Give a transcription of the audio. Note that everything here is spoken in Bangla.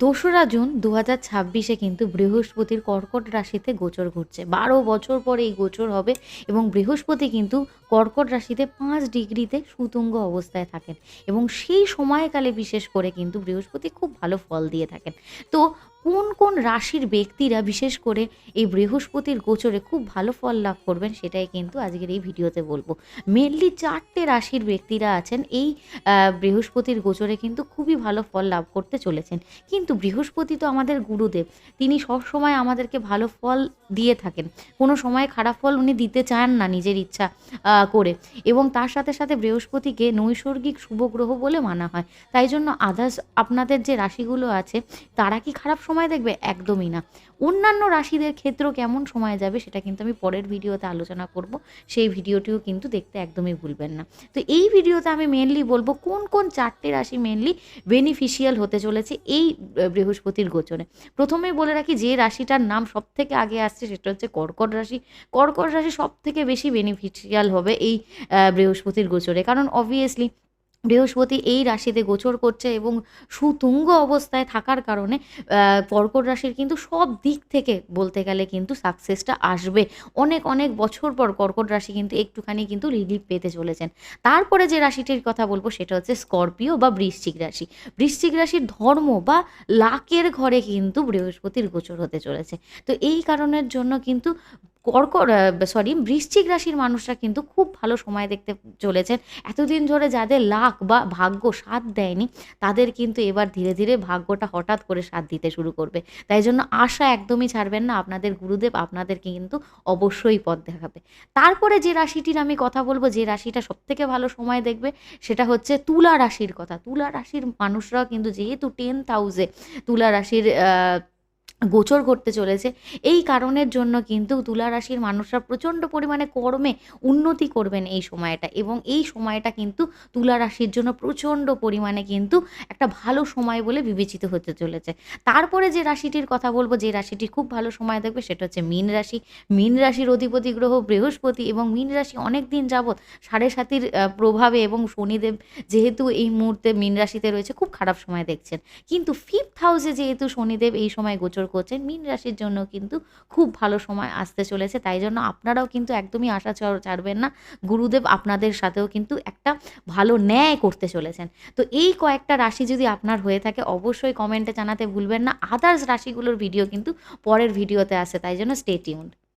দোসরা জুন ২০২৬-এ কিন্তু বৃহস্পতির কর্কট রাশিতে গোচর ঘটছে। ১২ বছর পরে এই গোচর হবে এবং বৃহস্পতি কিন্তু কর্কট রাশিতে ৫ ডিগ্রিতে সুতুঙ্গ অবস্থায় থাকেন এবং সেই সময়কালে বিশেষ করে কিন্তু বৃহস্পতি খুব ভালো ফল দিয়ে থাকেন। তো কোন কোন রাশির ব্যক্তিরা বিশেষ করে এই বৃহস্পতির গোচরে খুব ভালো ফল লাভ করবেন সেটাই কিন্তু আজকের এই ভিডিওতে বলব। মেইনলি ৪টে রাশির ব্যক্তিরা আছেন এই বৃহস্পতির গোচরে কিন্তু খুবই ভালো ফল লাভ করতে চলেছেন। কিন্তু বৃহস্পতি তো আমাদের গুরুদেব, তিনি সবসময় আমাদেরকে ভালো ফল দিয়ে থাকেন, কোনো সময় খারাপ ফল উনি দিতে চান না নিজের ইচ্ছা করে। এবং তার সাথে সাথে বৃহস্পতিকে নৈসর্গিক শুভ গ্রহ বলে মানা হয়। তাই জন্য আদার্স আপনাদের যে রাশিগুলো আছে তারা কি খারাপ সময় দেখবে? একদমই না। অন্যান্য রাশিদের ক্ষেত্রেও কেমন সময় যাবে সেটা কিন্তু আমি পরের ভিডিওতে আলোচনা করব, সেই ভিডিওটিও কিন্তু দেখতে একদমই ভুলবেন না। তো এই ভিডিওতে আমি মেনলি বলবো কোন কোন ৪টে রাশি মেনলি বেনিফিশিয়াল হতে চলেছে এই বৃহস্পতির গোচরে। প্রথমেই বলে রাখি যে রাশিটার নাম সবথেকে আগে আসছে সেটা হচ্ছে কর্কট রাশি। কর্কট রাশি সবথেকে বেশি বেনিফিশিয়াল হবে এই বৃহস্পতির গোচরে। কারণ অবভিয়াসলি বৃহস্পতি এই রাশিতে গোচর করছে এবং সুতুঙ্গ অবস্থায় থাকার কারণে কর্কট রাশির কিন্তু সব দিক থেকে বলতে গেলে কিন্তু সাকসেসটা আসবে। অনেক অনেক বছর পর কর্কট রাশি কিন্তু একটুখানি কিন্তু রিলিফ পেতে চলেছেন। তারপরে যে রাশিটির কথা বলবো সেটা হচ্ছে স্করপিও বা বৃশ্চিক রাশি। বৃশ্চিক রাশির ধর্ম বা লাকের ঘরে কিন্তু বৃহস্পতির গোচর হতে চলেছে। তো এই কারণের জন্য কিন্তু বৃশ্চিক রাশির মানুষরা কিন্তু খুব ভালো সময় দেখতে চলেছেন। এতদিন ধরে যাদের লাক বা ভাগ্য সাথ দেয়নি তাদের কিন্তু এবার ধীরে ধীরে ভাগ্যটা হঠাৎ করে সাথ দিতে শুরু করবে। তাই জন্য আশা একদমই ছাড়বেন না, আপনাদের গুরুদেব আপনাদেরকে কিন্তু অবশ্যই পথ দেখাবে। তারপরে যে রাশিটির আমি কথা বলবো, যে রাশিটা সবথেকে ভালো সময় দেখবে সেটা হচ্ছে তুলা রাশির কথা। তুলা রাশির মানুষরাও কিন্তু যেহেতু 10th হাউসে তুলা রাশির গোচর করতে চলেছে, এই কারণের জন্য কিন্তু তুলা রাশির মানুষরা প্রচণ্ড পরিমাণে কর্মে উন্নতি করবেন এই সময়টা এবং এই সময়টা কিন্তু তুলা রাশির জন্য প্রচণ্ড পরিমাণে কিন্তু একটা ভালো সময় বলে বিবেচিত হতে চলেছে। তারপরে যে রাশিটির কথা বলবো, যে রাশিটি খুব ভালো সময় দেখবে সেটা হচ্ছে মীন রাশি। মীন রাশির অধিপতি গ্রহ বৃহস্পতি এবং মীন রাশি অনেক দিন যাবৎ সাড়ে সাতির প্রভাবে এবং শনিদেব যেহেতু এই মুহূর্তে মীন রাশিতে রয়েছে খুব খারাপ সময় দেখছেন। কিন্তু 5th হাউসে যেহেতু শনিদেব এই সময় গোচর করছেন, মীন রাশির জন্য কিন্তু খুব ভালো সময় আসতে চলেছে। তাই জন্য আপনারাও কিন্তু একদমই আশা ছাড়বেন না, গুরুদেব আপনাদের সাথেও কিন্তু একটা ভালো ন্যায় করতে চলেছেন। তো এই কয়েকটা রাশি যদি আপনার হয়ে থাকে অবশ্যই কমেন্টে জানাতে ভুলবেন না। আদার্স রাশিগুলোর ভিডিও কিন্তু পরের ভিডিওতে আসে, তাই জন্য স্টে টিউনড।